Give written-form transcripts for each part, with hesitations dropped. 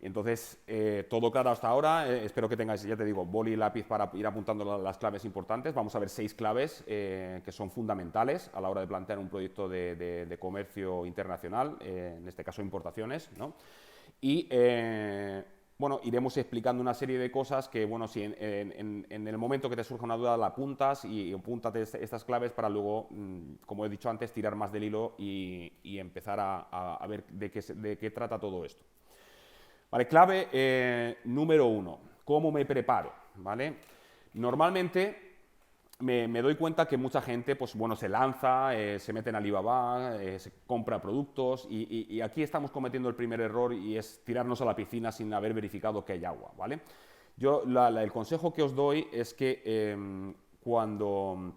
Entonces, todo claro hasta ahora. Espero que tengáis, ya te digo, boli y lápiz para ir apuntando las claves importantes. Vamos a ver 6 claves que son fundamentales a la hora de plantear un proyecto de comercio internacional, en este caso importaciones, ¿no? Y bueno, iremos explicando una serie de cosas que, bueno, si en el momento que te surja una duda la apuntas y apúntate estas claves para luego, como he dicho antes, tirar más del hilo y empezar a ver de qué trata todo esto. Vale, clave número 1, ¿cómo me preparo? ¿Vale? Normalmente me doy cuenta que mucha gente, pues bueno, se lanza, se mete en Alibaba, se compra productos y aquí estamos cometiendo el primer error y es tirarnos a la piscina sin haber verificado que hay agua, ¿vale? Yo el consejo que os doy es que cuando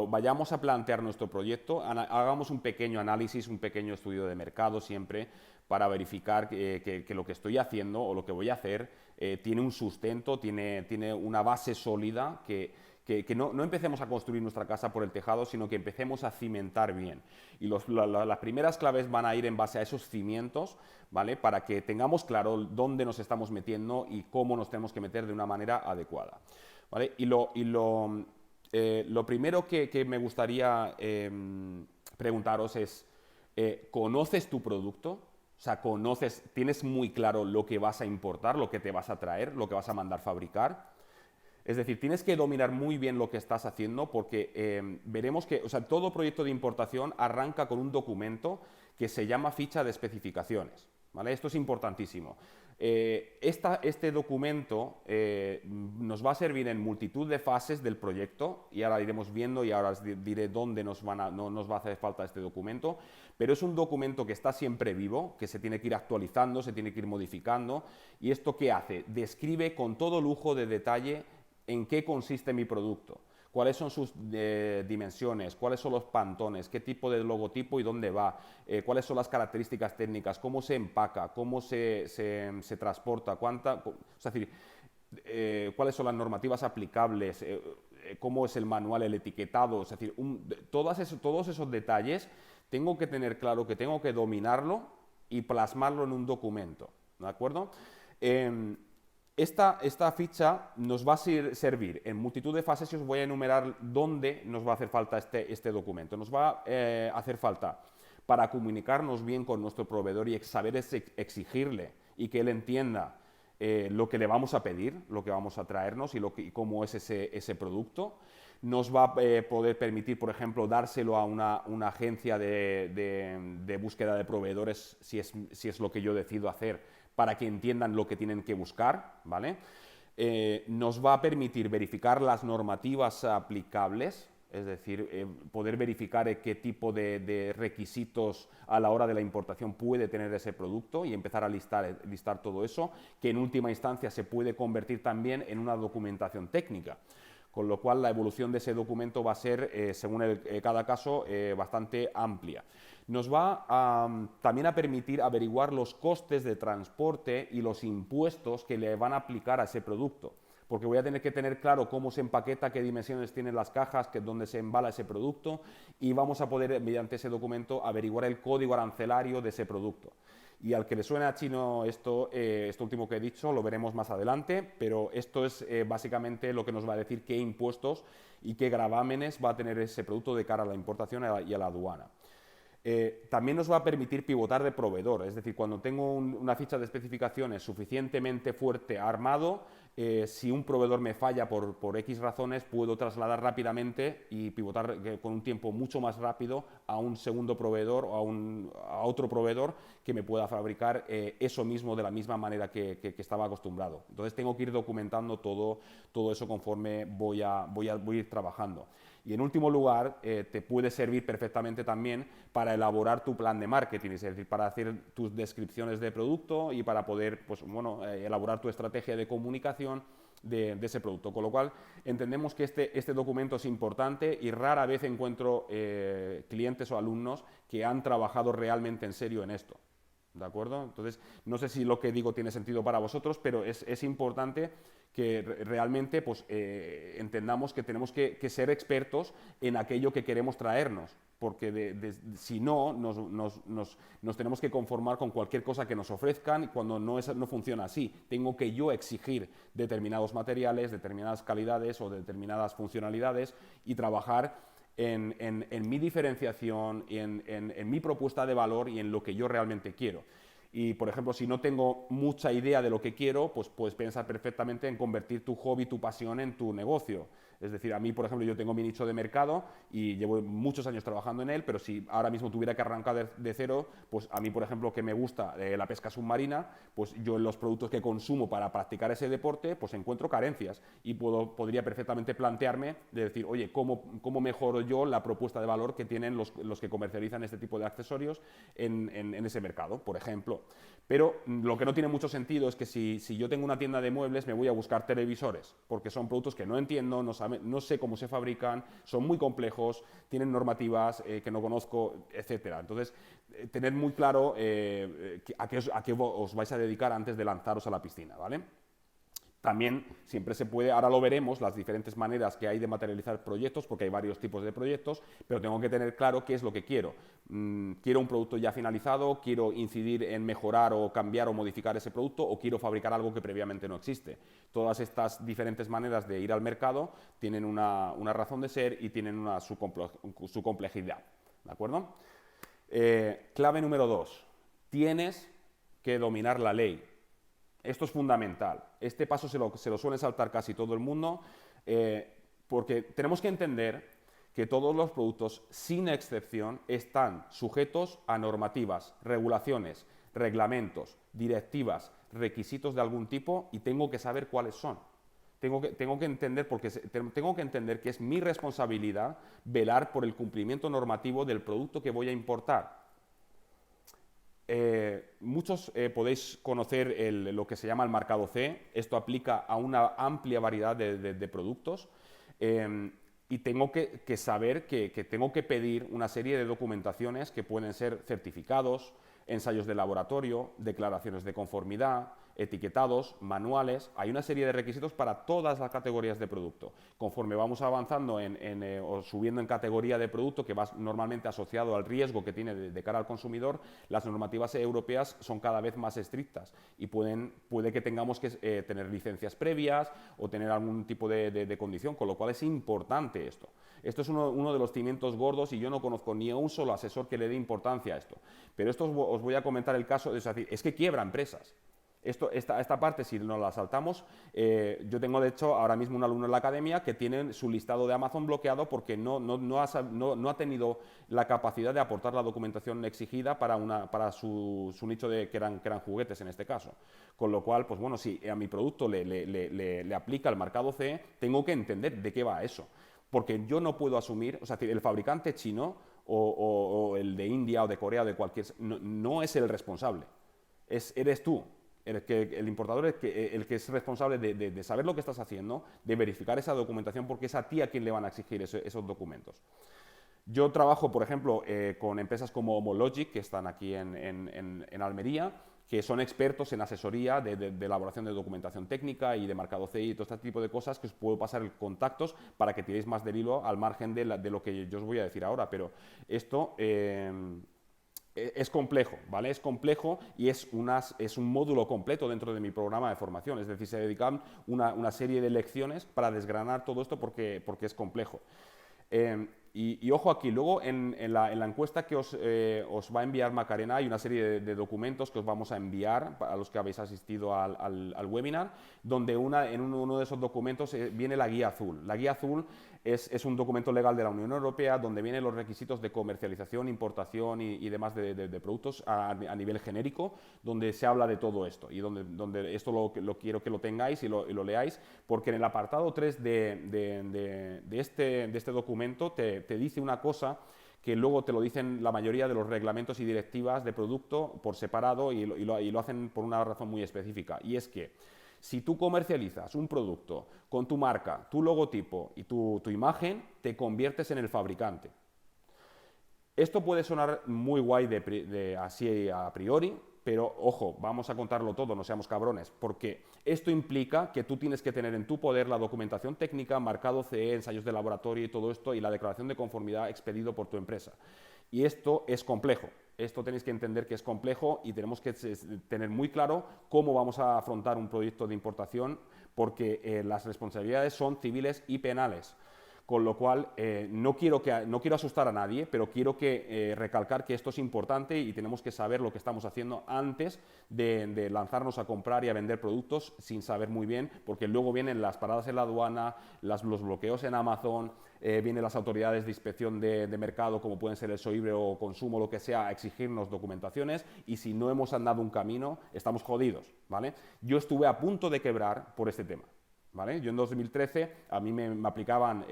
vayamos a plantear nuestro proyecto, hagamos un pequeño análisis, un pequeño estudio de mercado siempre para verificar que lo que estoy haciendo o lo que voy a hacer tiene un sustento, tiene una base sólida, que no empecemos a construir nuestra casa por el tejado, sino que empecemos a cimentar bien. Y las primeras claves van a ir en base a esos cimientos, ¿vale? Para que tengamos claro dónde nos estamos metiendo y cómo nos tenemos que meter de una manera adecuada, ¿vale? Lo primero que me gustaría preguntaros es, ¿conoces tu producto? O sea, tienes muy claro lo que vas a importar, lo que te vas a traer, lo que vas a mandar fabricar. Es decir, tienes que dominar muy bien lo que estás haciendo porque veremos que, o sea, todo proyecto de importación arranca con un documento que se llama ficha de especificaciones, ¿vale? Esto es importantísimo. Este documento nos va a servir en multitud de fases del proyecto y ahora iremos viendo y ahora os diré dónde no nos va a hacer falta este documento, pero es un documento que está siempre vivo, que se tiene que ir actualizando, se tiene que ir modificando. ¿Y esto qué hace? Describe con todo lujo de detalle en qué consiste mi producto, cuáles son sus dimensiones, cuáles son los pantones, qué tipo de logotipo y dónde va, cuáles son las características técnicas, cómo se empaca, cómo se transporta, es decir, cuáles son las normativas aplicables, cómo es el manual, el etiquetado, es decir, todos esos detalles tengo que tener claro que tengo que dominarlo y plasmarlo en un documento, ¿de acuerdo? Esta ficha nos va a servir en multitud de fases y os voy a enumerar dónde nos va a hacer falta este documento. Nos va a hacer falta para comunicarnos bien con nuestro proveedor y saber exigirle y que él entienda lo que le vamos a pedir, lo que vamos a traernos y cómo es ese producto. Nos va a poder permitir, por ejemplo, dárselo a una agencia de búsqueda de proveedores si es lo que yo decido hacer, para que entiendan lo que tienen que buscar, ¿vale? Nos va a permitir verificar las normativas aplicables, es decir, poder verificar qué tipo de requisitos a la hora de la importación puede tener ese producto y empezar a listar todo eso, que en última instancia se puede convertir también en una documentación técnica. Con lo cual la evolución de ese documento va a ser, según cada caso, bastante amplia. Nos va también a permitir averiguar los costes de transporte y los impuestos que le van a aplicar a ese producto, porque voy a tener que tener claro cómo se empaqueta, qué dimensiones tienen las cajas, dónde se embala ese producto, y vamos a poder, mediante ese documento, averiguar el código arancelario de ese producto. Y al que le suene a chino esto último que he dicho, lo veremos más adelante, pero esto es básicamente lo que nos va a decir qué impuestos y qué gravámenes va a tener ese producto de cara a la importación y a la aduana. También nos va a permitir pivotar de proveedor, es decir, cuando tengo una ficha de especificaciones suficientemente fuerte armado, si un proveedor me falla por X razones, puedo trasladar rápidamente y pivotar con un tiempo mucho más rápido a un segundo proveedor o a otro proveedor que me pueda fabricar eso mismo de la misma manera que estaba acostumbrado. Entonces tengo que ir documentando todo eso conforme voy a ir trabajando. Y en último lugar, te puede servir perfectamente también para elaborar tu plan de marketing, es decir, para hacer tus descripciones de producto y para poder, pues, bueno, elaborar tu estrategia de comunicación de ese producto. Con lo cual, entendemos que este documento es importante y rara vez encuentro clientes o alumnos que han trabajado realmente en serio en esto. ¿De acuerdo? Entonces, no sé si lo que digo tiene sentido para vosotros, pero es importante realmente pues, entendamos que tenemos que ser expertos en aquello que queremos traernos, porque si no, nos tenemos que conformar con cualquier cosa que nos ofrezcan cuando no funciona así. Tengo que yo exigir determinados materiales, determinadas calidades o determinadas funcionalidades y trabajar en mi diferenciación, en mi propuesta de valor y en lo que yo realmente quiero. Y, por ejemplo, si no tengo mucha idea de lo que quiero, pues puedes pensar perfectamente en convertir tu hobby, tu pasión en tu negocio. Es decir, a mí, por ejemplo, yo tengo mi nicho de mercado y llevo muchos años trabajando en él, pero si ahora mismo tuviera que arrancar de cero, pues a mí, por ejemplo, que me gusta la pesca submarina, pues yo en los productos que consumo para practicar ese deporte, pues encuentro carencias y podría perfectamente plantearme de decir, oye, ¿cómo mejoro yo la propuesta de valor que tienen los que comercializan este tipo de accesorios en ese mercado, por ejemplo? Pero lo que no tiene mucho sentido es que si yo tengo una tienda de muebles me voy a buscar televisores, porque son productos que no entiendo, no sé cómo se fabrican, son muy complejos, tienen normativas que no conozco, etcétera. Entonces, tened muy claro a qué os vais a dedicar antes de lanzaros a la piscina, ¿vale? También siempre se puede, ahora lo veremos, las diferentes maneras que hay de materializar proyectos, porque hay varios tipos de proyectos, pero tengo que tener claro qué es lo que quiero. ¿Quiero un producto ya finalizado? ¿Quiero incidir en mejorar o cambiar o modificar ese producto? ¿O quiero fabricar algo que previamente no existe? Todas estas diferentes maneras de ir al mercado tienen una razón de ser y tienen su complejidad. ¿De acuerdo? Clave número 2. Tienes que dominar la ley. Esto es fundamental. Este paso se lo suele saltar casi todo el mundo porque tenemos que entender que todos los productos, sin excepción, están sujetos a normativas, regulaciones, reglamentos, directivas, requisitos de algún tipo y tengo que saber cuáles son. Tengo que entender tengo que entender que es mi responsabilidad velar por el cumplimiento normativo del producto que voy a importar. Muchos podéis conocer lo que se llama el marcado CE. Esto aplica a una amplia variedad de productos y tengo que saber que tengo que pedir una serie de documentaciones que pueden ser certificados, ensayos de laboratorio, declaraciones de conformidad, etiquetados, manuales. Hay una serie de requisitos para todas las categorías de producto. Conforme vamos avanzando o subiendo en categoría de producto, que va normalmente asociado al riesgo que tiene de cara al consumidor, las normativas europeas son cada vez más estrictas y puede que tengamos que tener licencias previas o tener algún tipo de condición, con lo cual es importante esto. Esto es uno de los cimientos gordos y yo no conozco ni a un solo asesor que le dé importancia a esto. Pero esto os voy a comentar el caso, es que quiebra empresas. Esta parte, si nos la saltamos, yo tengo de hecho ahora mismo un alumno en la academia que tiene su listado de Amazon bloqueado porque no ha tenido la capacidad de aportar la documentación exigida para su nicho que eran juguetes en este caso. Con lo cual, pues bueno, si a mi producto le aplica el marcado CE, tengo que entender de qué va eso. Porque yo no puedo asumir, o sea, el fabricante chino o el de India o de Corea o de cualquier... No es el responsable, eres tú. El importador es el que es responsable de saber lo que estás haciendo, de verificar esa documentación, porque es a ti a quien le van a exigir esos documentos. Yo trabajo, por ejemplo, con empresas como Homologic, que están aquí en Almería, que son expertos en asesoría de elaboración de documentación técnica y de marcado CI y todo este tipo de cosas que os puedo pasar contactos para que tiréis más del hilo al margen de lo que yo os voy a decir ahora. Pero esto... es complejo, ¿vale? Es complejo y es un módulo completo dentro de mi programa de formación. Es decir, se dedican una serie de lecciones para desgranar todo esto porque es complejo. Y ojo aquí, luego en la encuesta que os va a enviar Macarena hay una serie de documentos que os vamos a enviar a los que habéis asistido al webinar, donde en uno de esos documentos viene la guía azul. La guía azul es un documento legal de la Unión Europea donde vienen los requisitos de comercialización, importación y demás de productos a nivel genérico, donde se habla de todo esto y donde esto lo quiero que lo tengáis y lo leáis, porque en el apartado 3 de este documento te dice una cosa que luego te lo dicen la mayoría de los reglamentos y directivas de producto por separado y lo hacen por una razón muy específica, y es que si tú comercializas un producto con tu marca, tu logotipo y tu imagen, te conviertes en el fabricante. Esto puede sonar muy guay así a priori, pero ojo, vamos a contarlo todo, no seamos cabrones, porque esto implica que tú tienes que tener en tu poder la documentación técnica, marcado CE, ensayos de laboratorio y todo esto, y la declaración de conformidad expedido por tu empresa. Y esto es complejo. Esto tenéis que entender que es complejo y tenemos que tener muy claro cómo vamos a afrontar un proyecto de importación, porque las responsabilidades son civiles y penales. Con lo cual, no quiero asustar a nadie, pero quiero recalcar que esto es importante y tenemos que saber lo que estamos haciendo antes de lanzarnos a comprar y a vender productos sin saber muy bien, porque luego vienen las paradas en la aduana, los bloqueos en Amazon, vienen las autoridades de inspección de mercado, como pueden ser el SOIBRE o Consumo, lo que sea, a exigirnos documentaciones, y si no hemos andado un camino, estamos jodidos, ¿vale? Yo estuve a punto de quebrar por este tema. ¿Vale? Yo en 2013 a mí me aplicaban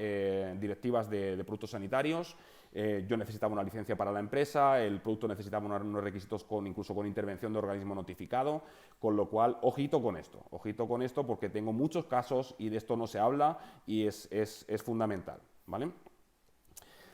directivas de productos sanitarios, yo necesitaba una licencia para la empresa, el producto necesitaba unos requisitos incluso con intervención de organismo notificado, con lo cual, ojito con esto porque tengo muchos casos y de esto no se habla y es fundamental. ¿Vale?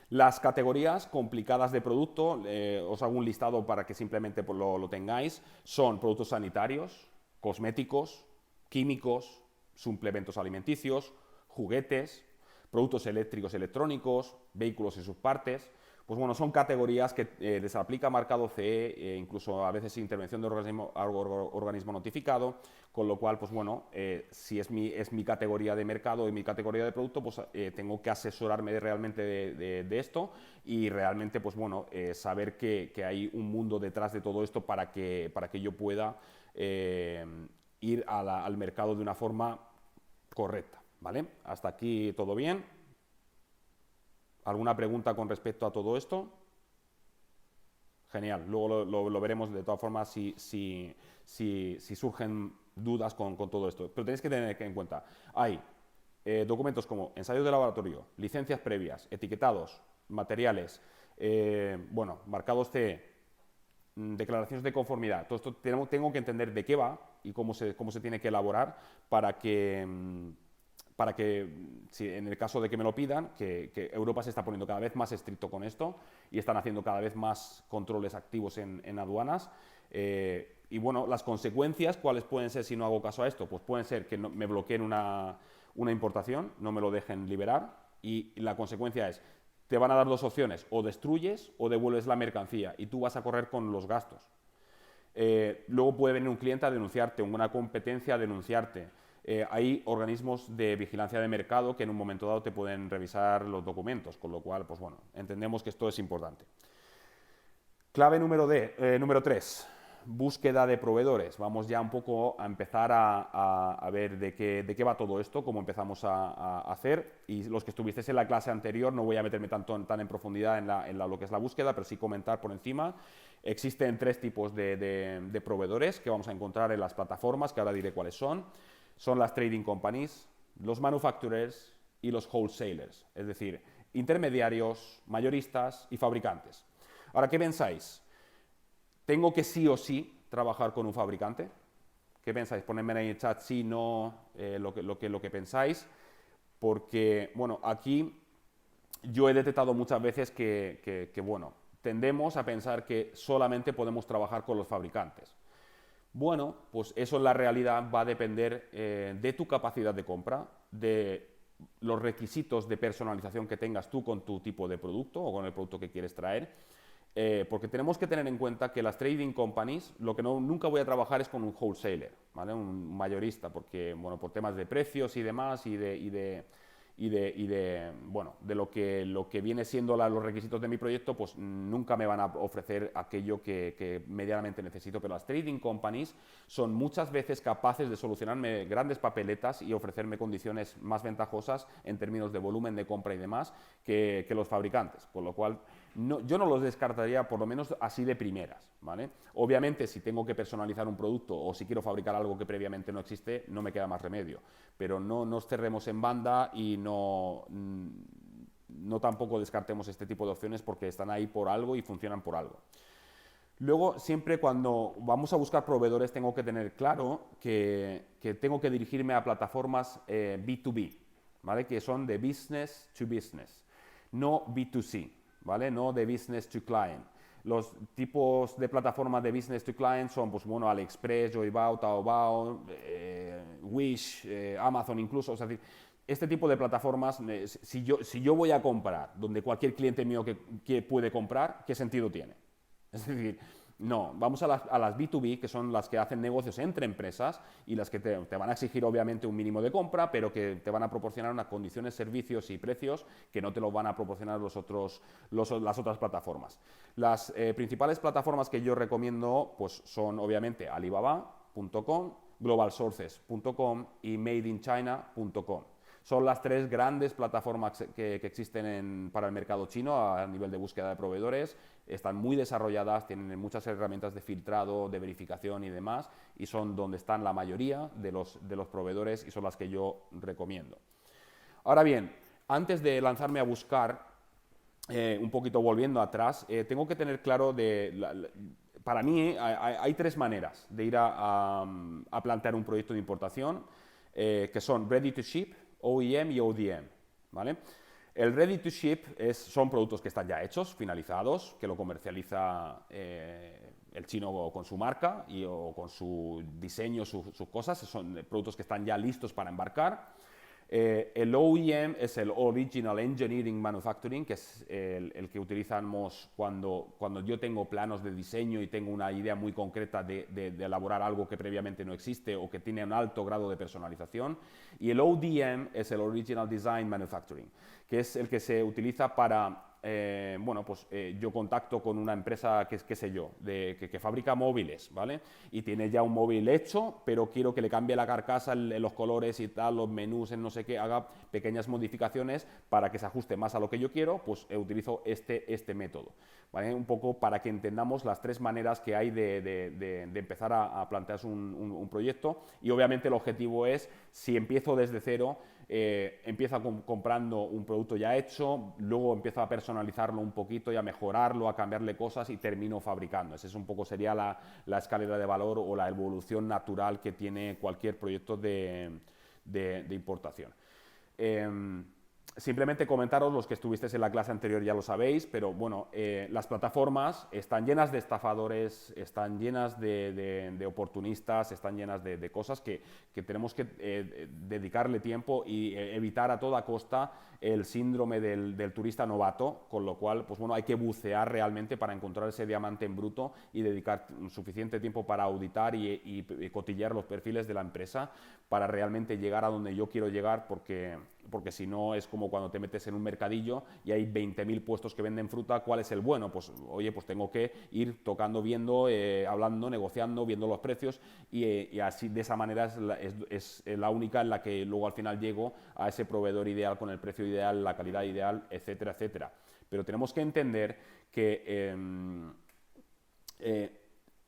Las categorías complicadas de producto, os hago un listado para que simplemente lo tengáis, son productos sanitarios, cosméticos, químicos, suplementos alimenticios, juguetes, productos eléctricos, electrónicos, vehículos y sus partes. Pues bueno, son categorías que les aplica marcado CE, incluso a veces intervención de organismo notificado, con lo cual, pues bueno, si es mi categoría de mercado y mi categoría de producto, pues tengo que asesorarme realmente de esto y realmente, pues bueno, saber que hay un mundo detrás de todo esto para que yo pueda ir al mercado de una forma correcta, ¿vale? Hasta aquí todo bien. ¿Alguna pregunta con respecto a todo esto? Genial, luego lo veremos de todas formas si surgen dudas con todo esto. Pero tenéis que tener en cuenta, hay documentos como ensayos de laboratorio, licencias previas, etiquetados, materiales, bueno, marcados CE, declaraciones de conformidad. Todo esto tengo que entender de qué va y cómo se tiene que elaborar para que si en el caso de que me lo pidan, que Europa se está poniendo cada vez más estricto con esto y están haciendo cada vez más controles activos en aduanas. Y bueno, las consecuencias, ¿cuáles pueden ser si no hago caso a esto? Pues pueden ser que me bloqueen una importación, no me lo dejen liberar, y la consecuencia es, te van a dar dos opciones, o destruyes o devuelves la mercancía y tú vas a correr con los gastos. Luego puede venir un cliente a denunciarte, una competencia a denunciarte. Hay organismos de vigilancia de mercado que en un momento dado te pueden revisar los documentos, con lo cual, pues bueno, entendemos que esto es importante. Clave número 3, búsqueda de proveedores. Vamos ya un poco a empezar a ver de qué va todo esto, cómo empezamos a hacer. Y los que estuvisteis en la clase anterior, no voy a meterme tan en profundidad en lo que es la búsqueda, pero sí comentar por encima. Existen 3 tipos de proveedores que vamos a encontrar en las plataformas, que ahora diré cuáles son. Son las trading companies, los manufacturers y los wholesalers, es decir, intermediarios, mayoristas y fabricantes. Ahora, ¿qué pensáis? ¿Tengo que sí o sí trabajar con un fabricante? ¿Qué pensáis? Ponedme en el chat sí, no, lo que pensáis, porque, bueno, aquí yo he detectado muchas veces que bueno, tendemos a pensar que solamente podemos trabajar con los fabricantes. Bueno, pues eso en la realidad va a depender de tu capacidad de compra, de los requisitos de personalización que tengas tú con tu tipo de producto o con el producto que quieres traer, porque tenemos que tener en cuenta que las trading companies, lo que nunca voy a trabajar es con un wholesaler, ¿vale? Un mayorista, porque, bueno, por temas de precios y demás y de lo que viene siendo los requisitos de mi proyecto, pues nunca me van a ofrecer aquello que medianamente necesito. Pero las trading companies son muchas veces capaces de solucionarme grandes papeletas y ofrecerme condiciones más ventajosas en términos de volumen de compra y demás que los fabricantes, con lo cual yo no los descartaría, por lo menos así de primeras, ¿vale? Obviamente, si tengo que personalizar un producto o si quiero fabricar algo que previamente no existe, no me queda más remedio. Pero no nos cerremos en banda y no tampoco descartemos este tipo de opciones, porque están ahí por algo y funcionan por algo. Luego, siempre cuando vamos a buscar proveedores, tengo que tener claro que tengo que dirigirme a plataformas B2B, ¿vale? Que son de business to business, no B2C. ¿Vale? No de business to client. Los tipos de plataformas de business to client son, pues bueno, AliExpress, Joybao, Taobao, Wish, Amazon incluso. O sea, este tipo de plataformas, si yo voy a comprar donde cualquier cliente mío que puede comprar, ¿qué sentido tiene? Es decir, no, vamos a las B2B, que son las que hacen negocios entre empresas y las que te van a exigir obviamente un mínimo de compra, pero que te van a proporcionar unas condiciones, servicios y precios que no te lo van a proporcionar las otras plataformas. Las principales plataformas que yo recomiendo pues, son obviamente Alibaba.com, globalsources.com y madeinchina.com. Son las tres grandes plataformas que existen para el mercado chino a nivel de búsqueda de proveedores. Están muy desarrolladas, tienen muchas herramientas de filtrado, de verificación y demás, y son donde están la mayoría de los proveedores y son las que yo recomiendo. Ahora bien, antes de lanzarme a buscar, un poquito volviendo atrás, tengo que tener claro para mí hay tres maneras de ir a plantear un proyecto de importación, que son Ready to Ship, OEM y ODM, ¿vale? El Ready to Ship son productos que están ya hechos, finalizados, que lo comercializa el chino con su marca o con su diseño, sus cosas, son productos que están ya listos para embarcar. El OEM es el Original Engineering Manufacturing, que es el que utilizamos cuando yo tengo planos de diseño y tengo una idea muy concreta de elaborar algo que previamente no existe o que tiene un alto grado de personalización. Y el ODM es el Original Design Manufacturing, que es el que se utiliza para... yo contacto con una empresa qué sé yo, que fabrica móviles, ¿vale? Y tiene ya un móvil hecho, pero quiero que le cambie la carcasa, los colores y tal, los menús, en no sé qué, haga pequeñas modificaciones para que se ajuste más a lo que yo quiero, pues utilizo este método, ¿vale? Un poco para que entendamos las tres maneras que hay de empezar a plantearse un proyecto, y obviamente el objetivo es, si empiezo desde cero, empiezo comprando un producto ya hecho, luego empiezo a personalizarlo un poquito y a mejorarlo, a cambiarle cosas y termino fabricando. Esa es un poco sería la escalera de valor o la evolución natural que tiene cualquier proyecto de importación. Simplemente comentaros, los que estuvisteis en la clase anterior ya lo sabéis, pero bueno, las plataformas están llenas de estafadores, están llenas de oportunistas, están llenas de cosas que tenemos que dedicarle tiempo y evitar a toda costa el síndrome del turista novato, con lo cual, pues bueno, hay que bucear realmente para encontrar ese diamante en bruto y dedicar suficiente tiempo para auditar y cotillear los perfiles de la empresa para realmente llegar a donde yo quiero llegar, porque si no es como cuando te metes en un mercadillo y hay 20.000 puestos que venden fruta, ¿cuál es el bueno? Pues oye, pues tengo que ir tocando, viendo, hablando, negociando, viendo los precios y así de esa manera es la única en la que luego al final llego a ese proveedor ideal con el precio ideal, la calidad ideal, etcétera, etcétera. Pero tenemos que entender que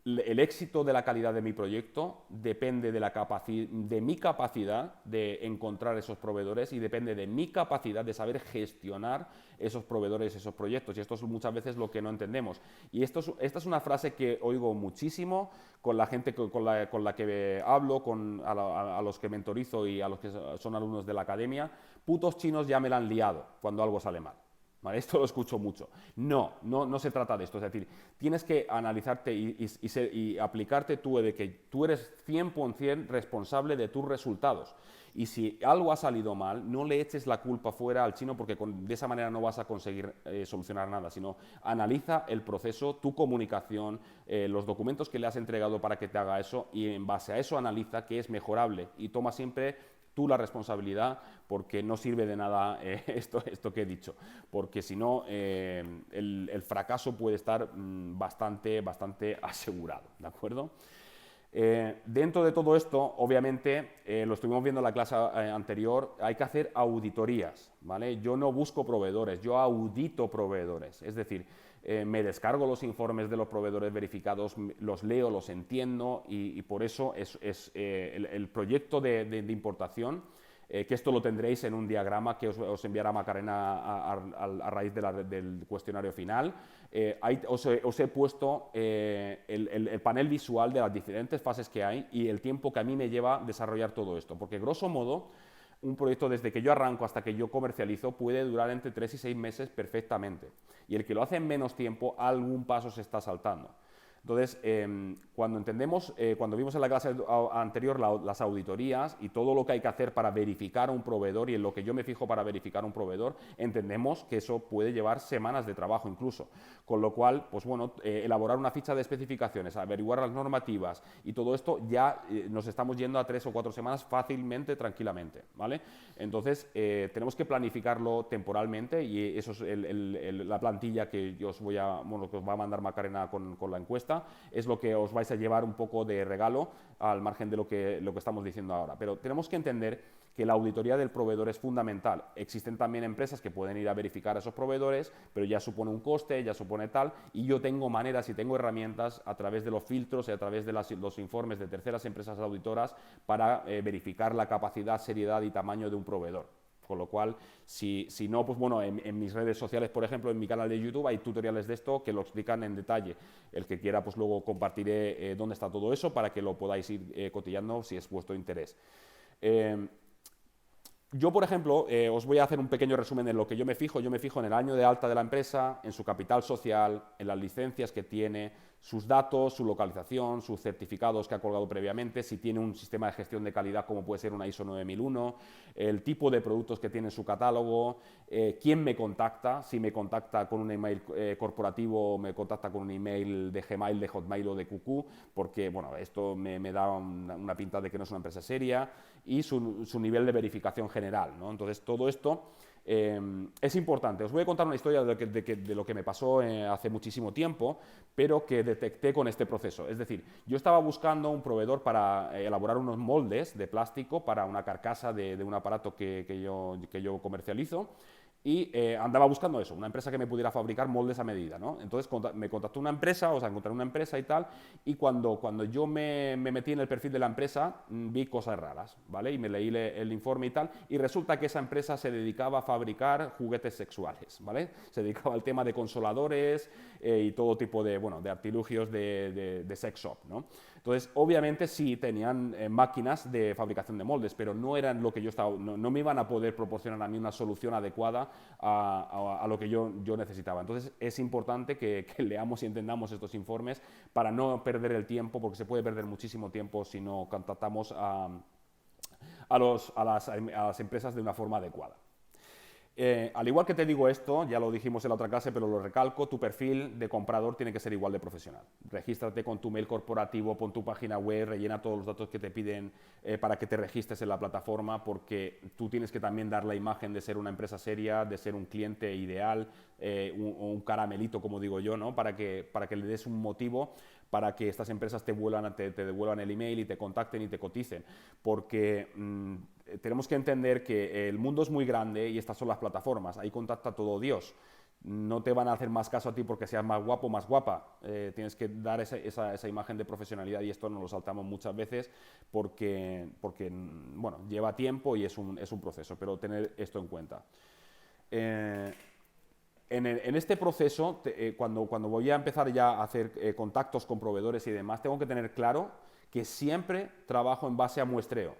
el éxito de la calidad de mi proyecto depende de mi capacidad de encontrar esos proveedores y depende de mi capacidad de saber gestionar esos proveedores, esos proyectos. Y esto es muchas veces lo que no entendemos. Y esta es una frase que oigo muchísimo con la gente con la que hablo, a los que mentorizo y a los que son alumnos de la academia. Putos chinos ya me la han liado cuando algo sale mal. ¿Vale? Esto lo escucho mucho. No se trata de esto. Es decir, tienes que analizarte y aplicarte tú de que tú eres 100% responsable de tus resultados. Y si algo ha salido mal, no le eches la culpa fuera al chino porque de esa manera no vas a conseguir solucionar nada, sino analiza el proceso, tu comunicación, los documentos que le has entregado para que te haga eso y en base a eso analiza qué es mejorable y toma siempre tú la responsabilidad, porque no sirve de nada esto que he dicho, porque si no el fracaso puede estar bastante asegurado, ¿de acuerdo? Dentro de todo esto, obviamente, lo estuvimos viendo en la clase anterior, hay que hacer auditorías, ¿vale? Yo no busco proveedores, yo audito proveedores, es decir, me descargo los informes de los proveedores verificados, los leo, los entiendo y por eso el proyecto de importación, que esto lo tendréis en un diagrama que os enviará Macarena a raíz del cuestionario final. Ahí os he puesto el panel visual de las diferentes fases que hay y el tiempo que a mí me lleva desarrollar todo esto, porque grosso modo un proyecto desde que yo arranco hasta que yo comercializo puede durar entre 3 y 6 meses perfectamente. Y el que lo hace en menos tiempo, algún paso se está saltando. Entonces, cuando entendemos, cuando vimos en la clase anterior las auditorías y todo lo que hay que hacer para verificar a un proveedor y en lo que yo me fijo para verificar a un proveedor, entendemos que eso puede llevar semanas de trabajo incluso. Con lo cual, pues bueno, elaborar una ficha de especificaciones, averiguar las normativas y todo esto ya nos estamos yendo a 3 o 4 semanas fácilmente, tranquilamente, ¿vale? Entonces, tenemos que planificarlo temporalmente y eso es la plantilla que yo os voy a, bueno, que os va a mandar Macarena con la encuesta. Es lo que os vais a llevar un poco de regalo al margen de lo que estamos diciendo ahora. Pero tenemos que entender que la auditoría del proveedor es fundamental. Existen también empresas que pueden ir a verificar a esos proveedores, pero ya supone un coste, ya supone tal, y yo tengo maneras y tengo herramientas a través de los filtros y a través de los informes de terceras empresas auditoras para verificar la capacidad, seriedad y tamaño de un proveedor. Con lo cual, si no, pues bueno, en mis redes sociales, por ejemplo, en mi canal de YouTube hay tutoriales de esto que lo explican en detalle. El que quiera, pues luego compartiré dónde está todo eso para que lo podáis ir cotillando si es vuestro interés. Yo, por ejemplo, os voy a hacer un pequeño resumen de lo que yo me fijo. Yo me fijo en el año de alta de la empresa, en su capital social, en las licencias que tiene, sus datos, su localización, sus certificados que ha colgado previamente, si tiene un sistema de gestión de calidad como puede ser una ISO 9001, el tipo de productos que tiene en su catálogo, quién me contacta, si me contacta con un email corporativo o me contacta con un email de Gmail, de Hotmail o de QQ, porque bueno, esto me da una pinta de que no es una empresa seria, y su nivel de verificación general, ¿no? Entonces, todo esto es importante. Os voy a contar una historia de lo que me pasó hace muchísimo tiempo, pero que detecté con este proceso. Es decir, yo estaba buscando un proveedor para elaborar unos moldes de plástico para una carcasa de un aparato que yo comercializo. Y andaba buscando eso, una empresa que me pudiera fabricar moldes a medida, ¿no? Entonces me contactó una empresa, o sea, encontré una empresa y tal, y cuando yo me metí en el perfil de la empresa, vi cosas raras, ¿vale? Y me leí el informe y tal, y resulta que esa empresa se dedicaba a fabricar juguetes sexuales, ¿vale? Se dedicaba al tema de consoladores y todo tipo de, bueno, de artilugios de sex shop, ¿no? Entonces, obviamente sí tenían máquinas de fabricación de moldes, pero no eran lo que yo estaba, no me iban a poder proporcionar a mí una solución adecuada a lo que yo necesitaba. Entonces, es importante que leamos y entendamos estos informes para no perder el tiempo, porque se puede perder muchísimo tiempo si no contactamos a las empresas de una forma adecuada. Al igual que te digo esto, ya lo dijimos en la otra clase, pero lo recalco, tu perfil de comprador tiene que ser igual de profesional. Regístrate con tu mail corporativo, pon tu página web, rellena todos los datos que te piden para que te registres en la plataforma, porque tú tienes que también dar la imagen de ser una empresa seria, de ser un cliente ideal, un caramelito, como digo yo, ¿no? Para que le des un motivo para que estas empresas te devuelvan el email y te contacten y te coticen, porque tenemos que entender que el mundo es muy grande y estas son las plataformas, ahí contacta todo Dios. No te van a hacer más caso a ti porque seas más guapo o más guapa. Tienes que dar esa imagen de profesionalidad y esto nos lo saltamos muchas veces porque bueno, lleva tiempo y es un proceso, pero tener esto en cuenta. En este proceso, cuando voy a empezar ya a hacer contactos con proveedores y demás, tengo que tener claro que siempre trabajo en base a muestreo,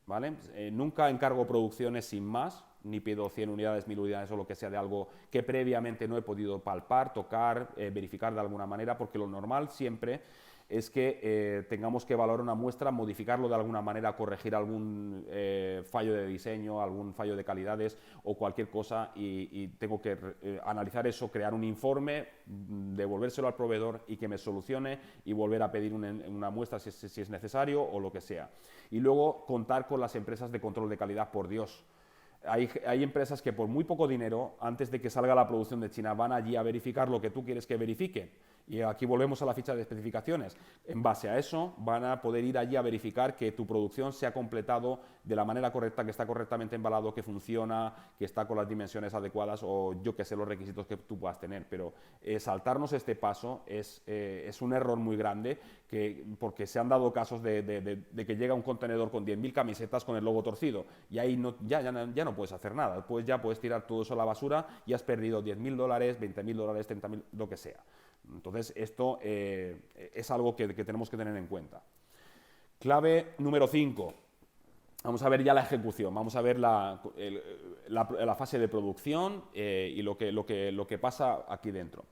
¿vale? Nunca encargo producciones sin más, ni pido 100 unidades, 1000 unidades o lo que sea de algo que previamente no he podido palpar, tocar, verificar de alguna manera, porque lo normal siempre es que tengamos que valorar una muestra, modificarlo de alguna manera, corregir algún fallo de diseño, algún fallo de calidades o cualquier cosa y tengo que analizar eso, crear un informe, devolvérselo al proveedor y que me solucione y volver a pedir una muestra si es necesario o lo que sea. Y luego contar con las empresas de control de calidad, por Dios. Hay empresas que por muy poco dinero, antes de que salga la producción de China, van allí a verificar lo que tú quieres que verifique. Y aquí volvemos a la ficha de especificaciones. En base a eso, van a poder ir allí a verificar que tu producción se ha completado de la manera correcta, que está correctamente embalado, que funciona, que está con las dimensiones adecuadas o yo que sé los requisitos que tú puedas tener. Pero saltarnos este paso es un error muy grande porque se han dado casos de que llega un contenedor con 10.000 camisetas con el logo torcido y ahí ya no puedes hacer nada. Pues ya puedes tirar todo eso a la basura y has perdido $10.000, $20.000, $30.000, lo que sea. Entonces, esto es algo que tenemos que tener en cuenta. Clave número 5. vamos a ver ya la ejecución, vamos a ver la fase de producción y lo que pasa aquí dentro.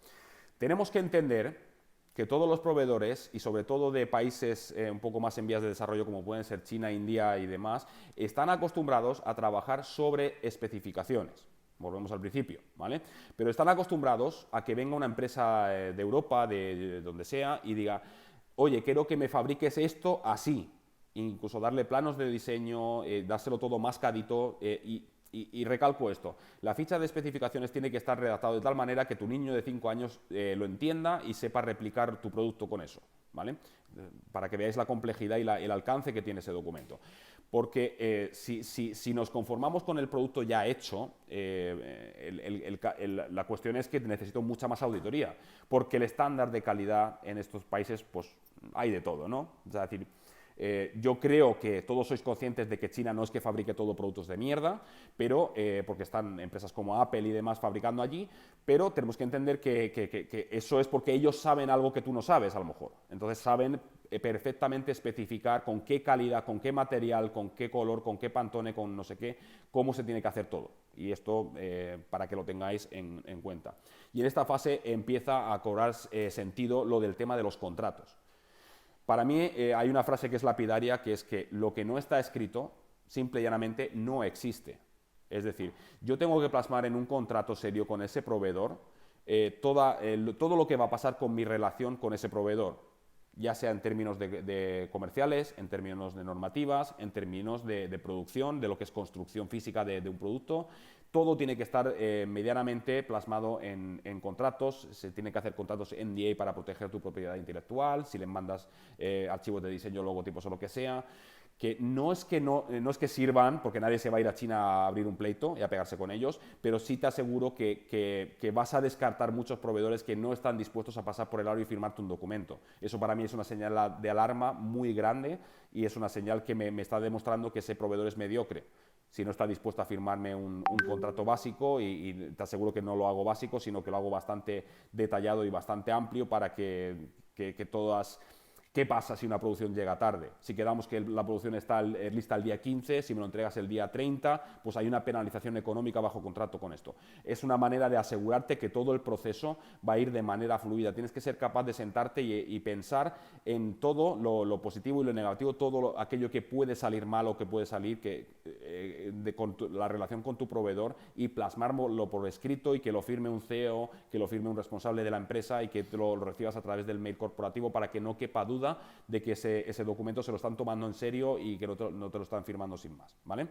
Tenemos que entender que todos los proveedores, y sobre todo de países un poco más en vías de desarrollo, como pueden ser China, India y demás, están acostumbrados a trabajar sobre especificaciones. Volvemos al principio, ¿vale? Pero están acostumbrados a que venga una empresa de Europa, de donde sea, y diga, oye, quiero que me fabriques esto así. Incluso darle planos de diseño, dárselo todo mascadito y recalco esto, la ficha de especificaciones tiene que estar redactada de tal manera que tu niño de 5 años lo entienda y sepa replicar tu producto con eso, ¿vale? Para que veáis la complejidad y el alcance que tiene ese documento. Porque si nos conformamos con el producto ya hecho, la cuestión es que necesito mucha más auditoría, porque el estándar de calidad en estos países, pues hay de todo, ¿no? Es decir, yo creo que todos sois conscientes de que China no es que fabrique todo productos de mierda, pero, porque están empresas como Apple y demás fabricando allí, pero tenemos que entender que eso es porque ellos saben algo que tú no sabes, a lo mejor. Entonces saben perfectamente especificar con qué calidad, con qué material, con qué color, con qué Pantone, con no sé qué, cómo se tiene que hacer todo. Y esto para que lo tengáis en cuenta. Y en esta fase empieza a cobrar sentido lo del tema de los contratos. Para mí hay una frase que es lapidaria, que es que lo que no está escrito, simple y llanamente, no existe. Es decir, yo tengo que plasmar en un contrato serio con ese proveedor todo lo que va a pasar con mi relación con ese proveedor, ya sea en términos de comerciales, en términos de normativas, en términos de producción, de lo que es construcción física de un producto. Todo tiene que estar medianamente plasmado en contratos, se tiene que hacer contratos NDA para proteger tu propiedad intelectual, si le mandas archivos de diseño, logotipos o lo que sea, que no es que sirvan, porque nadie se va a ir a China a abrir un pleito y a pegarse con ellos, pero sí te aseguro que vas a descartar muchos proveedores que no están dispuestos a pasar por el aro y firmarte un documento. Eso para mí es una señal de alarma muy grande y es una señal que me está demostrando que ese proveedor es mediocre. Si no está dispuesto a firmarme un contrato básico y te aseguro que no lo hago básico, sino que lo hago bastante detallado y bastante amplio para que todas... ¿Qué pasa si una producción llega tarde? Si quedamos que la producción está lista el día 15, si me lo entregas el día 30, pues hay una penalización económica bajo contrato con esto. Es una manera de asegurarte que todo el proceso va a ir de manera fluida. Tienes que ser capaz de sentarte y pensar en todo lo positivo y lo negativo, todo aquello que puede salir mal o que puede salir con la relación con tu proveedor y plasmarlo por escrito y que lo firme un CEO, que lo firme un responsable de la empresa y que te lo recibas a través del mail corporativo para que no quepa duda de que ese documento se lo están tomando en serio y que no te lo están firmando sin más, ¿vale?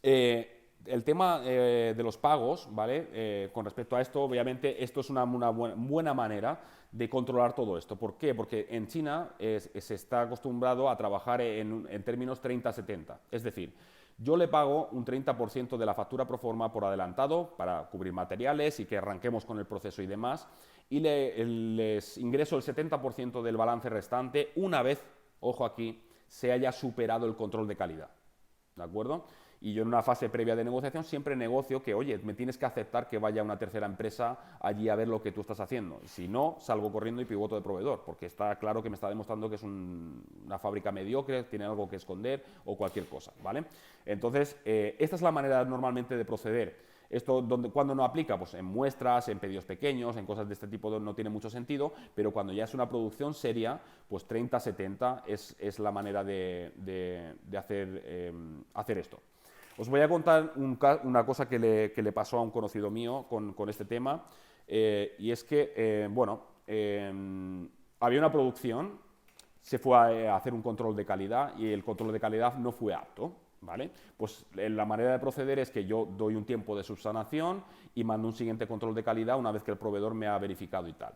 El tema de los pagos, ¿vale? Con respecto a esto, obviamente, esto es una buena manera de controlar todo esto. ¿Por qué? Porque en China se está acostumbrado a trabajar en términos 30-70. Es decir, yo le pago un 30% de la factura pro forma por adelantado para cubrir materiales y que arranquemos con el proceso y demás, y les ingreso el 70% del balance restante una vez, ojo aquí, se haya superado el control de calidad. ¿De acuerdo? Y yo en una fase previa de negociación siempre negocio que, oye, me tienes que aceptar que vaya una tercera empresa allí a ver lo que tú estás haciendo. Si no, salgo corriendo y pivoto de proveedor, porque está claro que me está demostrando que es una fábrica mediocre, tiene algo que esconder o cualquier cosa, ¿vale? Entonces, esta es la manera normalmente de proceder. Esto, ¿cuándo no aplica? Pues en muestras, en pedidos pequeños, en cosas de este tipo no tiene mucho sentido, pero cuando ya es una producción seria, pues 30-70 es la manera de hacer esto. Os voy a contar una cosa que le pasó a un conocido mío con este tema, y es que, había una producción, se fue a hacer un control de calidad y el control de calidad no fue apto. ¿Vale? Pues la manera de proceder es que yo doy un tiempo de subsanación y mando un siguiente control de calidad una vez que el proveedor me ha verificado y tal.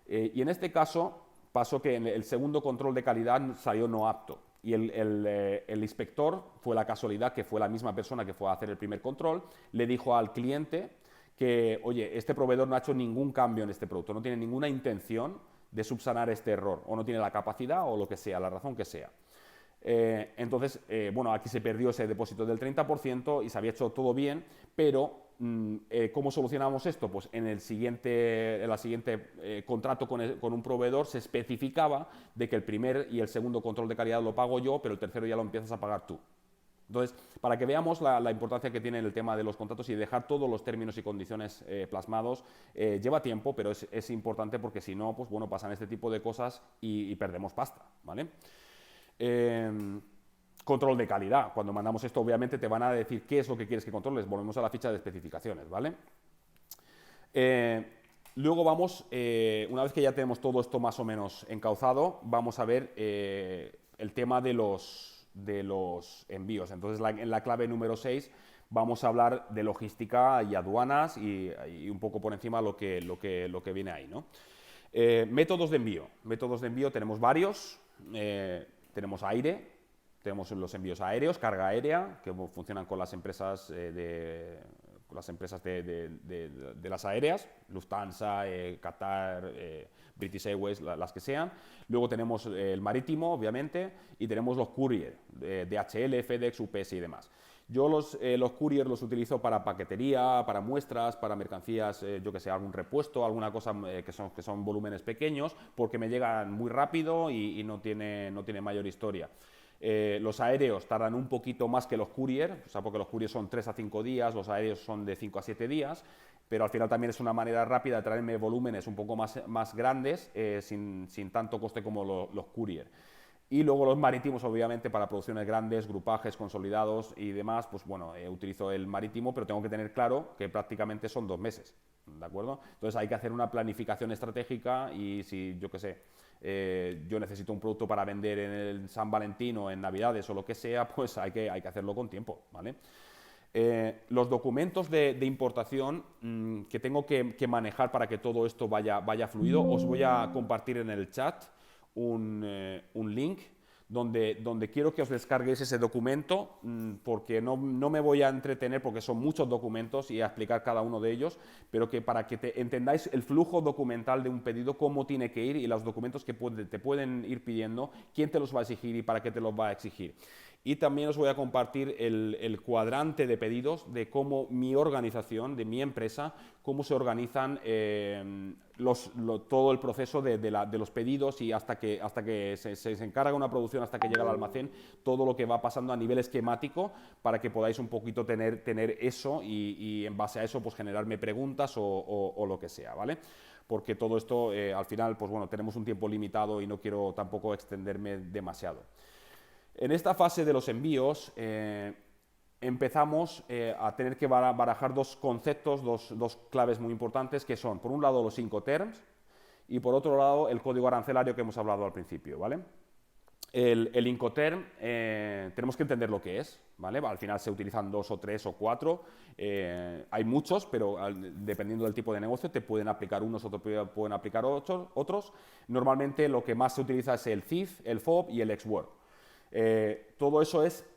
Y en este caso pasó que en el segundo control de calidad salió no apto. Y el inspector, fue la casualidad que fue la misma persona que fue a hacer el primer control, le dijo al cliente que, oye, este proveedor no ha hecho ningún cambio en este producto, no tiene ninguna intención de subsanar este error, o no tiene la capacidad o lo que sea, la razón que sea. Entonces, aquí se perdió ese depósito del 30% y se había hecho todo bien, pero ¿Cómo solucionamos esto? Pues en la siguiente contrato con un proveedor se especificaba de que el primer y el segundo control de calidad lo pago yo, pero el tercero ya lo empiezas a pagar tú. Entonces, para que veamos la importancia que tiene el tema de los contratos y dejar todos los términos y condiciones plasmados, lleva tiempo, pero es importante porque si no, pues bueno, pasan este tipo de cosas y perdemos pasta, ¿vale? Control de calidad. Cuando mandamos esto, obviamente, te van a decir qué es lo que quieres que controles. Volvemos a la ficha de especificaciones, ¿vale? Luego vamos, una vez que ya tenemos todo esto más o menos encauzado, vamos a ver el tema de los envíos. Entonces, en la clave número 6 vamos a hablar de logística y aduanas y un poco por encima lo que viene ahí, ¿no? Métodos de envío. Métodos de envío tenemos varios. Tenemos aire, tenemos los envíos aéreos, carga aérea, que funcionan con las empresas de las aéreas, Lufthansa, Qatar, British Airways, las que sean. Luego tenemos el marítimo, obviamente, y tenemos los courier, DHL, FedEx, UPS y demás. Yo los courier los utilizo para paquetería, para muestras, para mercancías, yo que sé, algún repuesto, alguna cosa que son volúmenes pequeños, porque me llegan muy rápido y no tiene mayor historia. Los aéreos tardan un poquito más que los courier, o sea, porque los courier son 3 a 5 días, los aéreos son de 5 a 7 días, pero al final también es una manera rápida de traerme volúmenes un poco más grandes sin tanto coste como los courier. Y luego los marítimos, obviamente, para producciones grandes, grupajes consolidados y demás, pues bueno, utilizo el marítimo, pero tengo que tener claro que prácticamente son 2 meses, ¿de acuerdo? Entonces hay que hacer una planificación estratégica y si, yo qué sé, yo necesito un producto para vender en el San Valentín o en Navidades o lo que sea, pues hay que hacerlo con tiempo, ¿vale? Los documentos de importación que tengo que manejar para que todo esto vaya fluido, os voy a compartir en el chat un link donde quiero que os descarguéis ese documento porque no me voy a entretener porque son muchos documentos y a explicar cada uno de ellos, pero que para que entendáis el flujo documental de un pedido, cómo tiene que ir y los documentos que te pueden ir pidiendo, quién te los va a exigir y para qué te los va a exigir. Y también os voy a compartir el cuadrante de pedidos de cómo mi organización, de mi empresa, cómo se organizan todo el proceso de los pedidos y hasta que se encarga una producción, hasta que llega al almacén, todo lo que va pasando a nivel esquemático para que podáis un poquito tener eso y en base a eso pues generarme preguntas o lo que sea, ¿vale? Porque todo esto al final, pues bueno, tenemos un tiempo limitado y no quiero tampoco extenderme demasiado. En esta fase de los envíos empezamos a tener que barajar dos conceptos, dos claves muy importantes, que son, por un lado, los Incoterms y, por otro lado, el código arancelario que hemos hablado al principio, ¿vale? El Incoterm tenemos que entender lo que es, ¿vale? Al final se utilizan 2 o 3 o 4, hay muchos, pero dependiendo del tipo de negocio te pueden aplicar unos o te pueden aplicar otros. Normalmente lo que más se utiliza es el CIF, el FOB y el ex-work. Todo eso es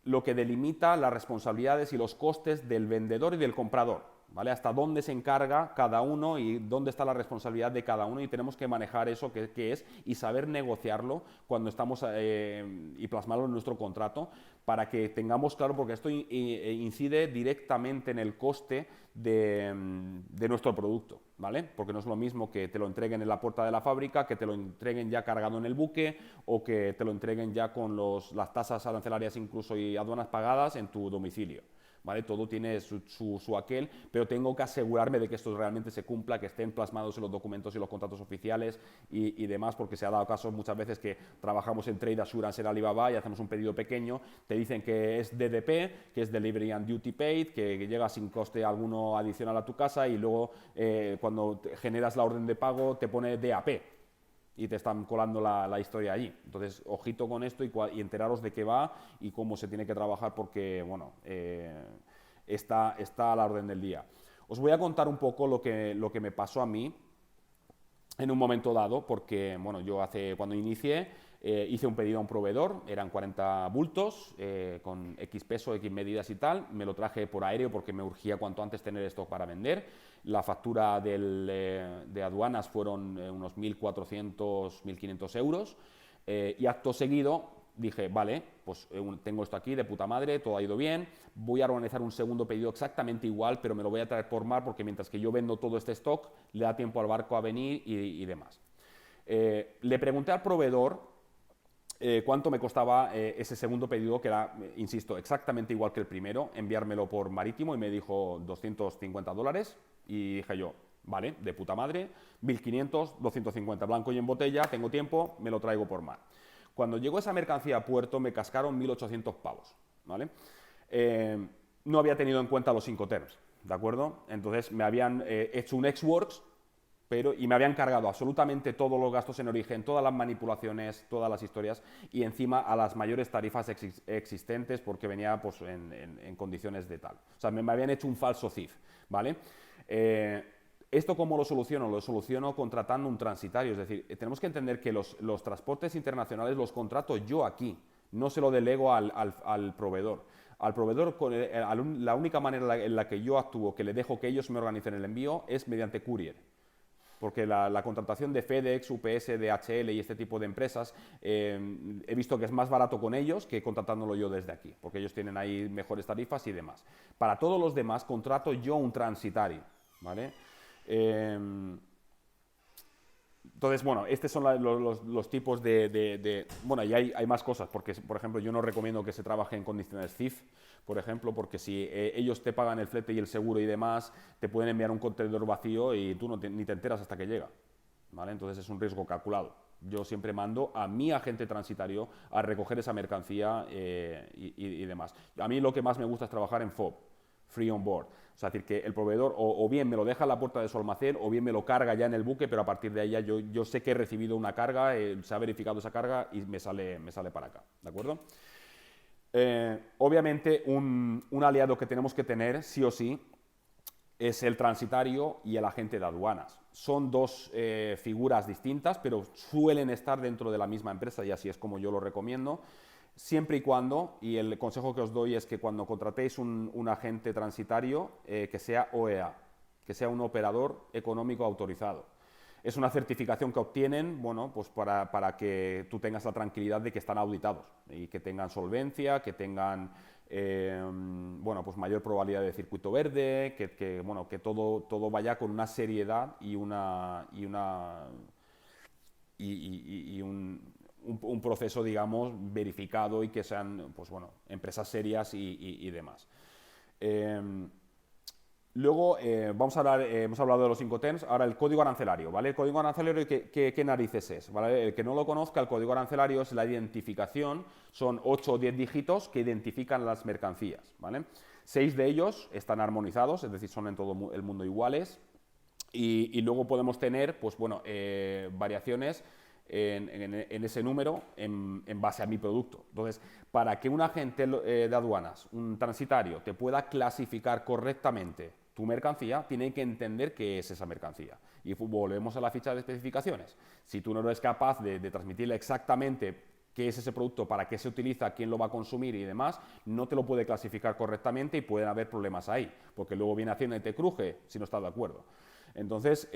lo que delimita las responsabilidades y los costes del vendedor y del comprador, ¿vale? Hasta dónde se encarga cada uno y dónde está la responsabilidad de cada uno y tenemos que manejar eso que es y saber negociarlo cuando estamos y plasmarlo en nuestro contrato para que tengamos claro, porque esto incide directamente en el coste de nuestro producto, ¿vale? Porque no es lo mismo que te lo entreguen en la puerta de la fábrica, que te lo entreguen ya cargado en el buque o que te lo entreguen ya con las tasas arancelarias incluso y aduanas pagadas en tu domicilio. ¿Vale? Todo tiene su aquel, pero tengo que asegurarme de que esto realmente se cumpla, que estén plasmados en los documentos y los contratos oficiales y demás, porque se ha dado caso muchas veces que trabajamos en Trade Assurance en Alibaba y hacemos un pedido pequeño, te dicen que es DDP, que es Delivery and Duty Paid, que llega sin coste alguno adicional a tu casa y luego cuando generas la orden de pago te pone DAP. Y te están colando la historia allí. Entonces, ojito con esto y enteraros de qué va y cómo se tiene que trabajar porque, bueno, está a la orden del día. Os voy a contar un poco lo que me pasó a mí en un momento dado, porque, bueno, yo cuando inicié, hice un pedido a un proveedor, eran 40 bultos, con X peso, X medidas y tal, me lo traje por aéreo porque me urgía cuanto antes tener esto para vender. La factura de aduanas fueron unos 1.400, 1.500 euros y acto seguido dije, vale, pues tengo esto aquí de puta madre, todo ha ido bien, voy a organizar un segundo pedido exactamente igual, pero me lo voy a traer por mar porque mientras que yo vendo todo este stock, le da tiempo al barco a venir y demás. Le pregunté al proveedor cuánto me costaba ese segundo pedido, que era, insisto, exactamente igual que el primero, enviármelo por marítimo, y me dijo $250, y dije yo, vale, de puta madre, 1.500, 250, blanco y en botella, tengo tiempo, me lo traigo por mar. Cuando llegó esa mercancía a puerto me cascaron 1.800 pavos, ¿vale? No había tenido en cuenta los Incoterms, ¿de acuerdo? Entonces me habían hecho un ex-works, y me habían cargado absolutamente todos los gastos en origen, todas las manipulaciones, todas las historias, y encima a las mayores tarifas existentes, porque venía pues, en condiciones de tal. O sea, me habían hecho un falso CIF, ¿vale? ¿Esto cómo lo soluciono? Lo soluciono contratando un transitario. Es decir, tenemos que entender que los transportes internacionales los contrato yo aquí, no se lo delego al proveedor. Al proveedor, la única manera en la que yo actúo, que le dejo que ellos me organicen el envío, es mediante courier. Porque la contratación de FedEx, UPS, DHL y este tipo de empresas, he visto que es más barato con ellos que contratándolo yo desde aquí, porque ellos tienen ahí mejores tarifas y demás. Para todos los demás, contrato yo un transitario, ¿vale? Entonces, bueno, estos son los tipos bueno, y hay más cosas, porque, por ejemplo, yo no recomiendo que se trabaje en condiciones CIF, por ejemplo, porque si ellos te pagan el flete y el seguro y demás, te pueden enviar un contenedor vacío y tú ni te enteras hasta que llega, ¿vale? Entonces es un riesgo calculado. Yo siempre mando a mi agente transitario a recoger esa mercancía y demás. A mí lo que más me gusta es trabajar en FOB, Free on Board. O sea, es decir, que el proveedor o bien me lo deja en la puerta de su almacén o bien me lo carga ya en el buque, pero a partir de ahí ya yo sé que he recibido una carga, se ha verificado esa carga y me sale para acá, ¿de acuerdo? Obviamente, un aliado que tenemos que tener, sí o sí, es el transitario y el agente de aduanas. Son dos figuras distintas, pero suelen estar dentro de la misma empresa y así es como yo lo recomiendo. Siempre y cuando, y el consejo que os doy es que cuando contratéis un agente transitario, que sea OEA, que sea un operador económico autorizado. Es una certificación que obtienen, bueno, pues para que tú tengas la tranquilidad de que están auditados y que tengan solvencia, que tengan bueno, pues mayor probabilidad de circuito verde, bueno, que todo vaya con una seriedad y un proceso, digamos, verificado y que sean, pues bueno, empresas serias y demás. Luego, vamos a hablar, hemos hablado de los Incoterms, ahora el código arancelario, ¿vale? El código arancelario, ¿qué narices es? ¿Vale? El que no lo conozca, el código arancelario es la identificación, son 8 o 10 dígitos que identifican las mercancías, ¿vale? 6 de ellos están armonizados, es decir, son en todo el mundo iguales, y luego podemos tener, pues bueno, variaciones en ese número en base a mi producto. Entonces, para que un agente de aduanas, un transitario, te pueda clasificar correctamente tu mercancía, tiene que entender qué es esa mercancía. Y volvemos a la ficha de especificaciones. Si tú no eres capaz de transmitirle exactamente qué es ese producto, para qué se utiliza, quién lo va a consumir y demás, no te lo puede clasificar correctamente y pueden haber problemas ahí, porque luego viene Hacienda y te cruje si no estás de acuerdo. Entonces,